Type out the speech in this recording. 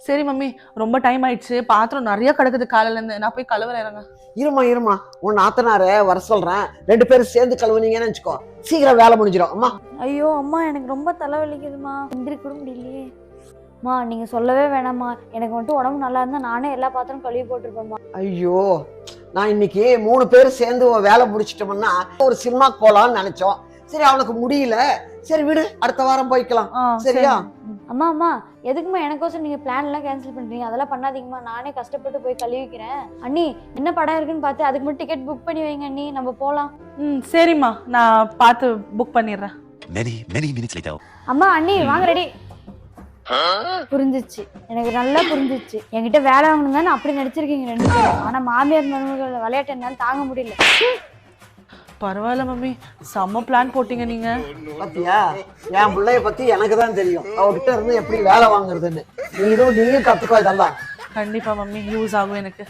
சரி மம்மி, ரொம்ப டைம் ஆயிடுச்சு, பாத்திரம் நிறைய கிடக்குது காலையில இருந்து, நான் போய் கழுவுறேங்க. இருமா உன் நாத்தனார வர சொல்றேன், 2 பேரும் சேர்ந்து கழுவுனீங்கன்னு வச்சுக்கோ, சீக்கிரம் வேலை முடிஞ்சிடும். அம்மா ஐயோ அம்மா, எனக்கு ரொம்ப தலைவலிக்குதுமா, எந்திரிக்க கூட முடியலையே. அம்மா நீங்க சொல்லவே வேணாம்மா, எனக்கு வந்துட்டு உடம்பு நல்லா இருந்தா நானே எல்லா பாத்திரம் கழுவி போட்டிருப்பேம்மா. ஐயோ, நான் இன்னைக்கு 3 பேரும் சேர்ந்து வேலை முடிச்சிட்டோம்னா ஒரு சினிமா போலான்னு நினைச்சோம். சரி அவனுக்கு முடியல, சரி விடு, அடுத்த வாரம் போய்க்கலாம். சரியா? அம்மா அம்மா, எதுக்குமா எனக்கோசம் நீங்க பிளான் எல்லாம் கேன்சல் பண்றீங்க? அதெல்லாம் பண்ணாதீங்கம்மா, நானே கஷ்டப்பட்டு போய் கழுவிக்கிறேன். அண்ணி என்ன படம் இருக்குன்னு பார்த்து அதுக்கு மட்டும் டிக்கெட் புக் பண்ணி வைங்க அண்ணி, நம்ம போலாம். சரிம்மா, நான் பார்த்து புக் பண்ணிடுறேன். many minutes later. அம்மா அண்ணி வாங்க, ரெடி. புரிஞ்சிச்சு, எனக்கு நல்லா புரிஞ்சிச்சு. என்கிட்ட வேலை வாங்கணும் தானே அப்படி நடிச்சிருக்கீங்க 2 பேரும். ஆனா மாமியார் மருமகள் விளையாட்டு என்னால தாங்க முடியல. பரவாயில்ல மம்மி, செம்ம பிளான் போட்டீங்க நீங்க. பாத்தியா, என் பிள்ளைய பத்தி எனக்கு தான் தெரியும், அவகிட்ட இருந்து எப்படி வேலை வாங்குறதுன்னு. நீயும் கத்துக்கோ இதெல்லாம். கண்டிப்பா மம்மி, யூஸ் ஆகும் எனக்கு.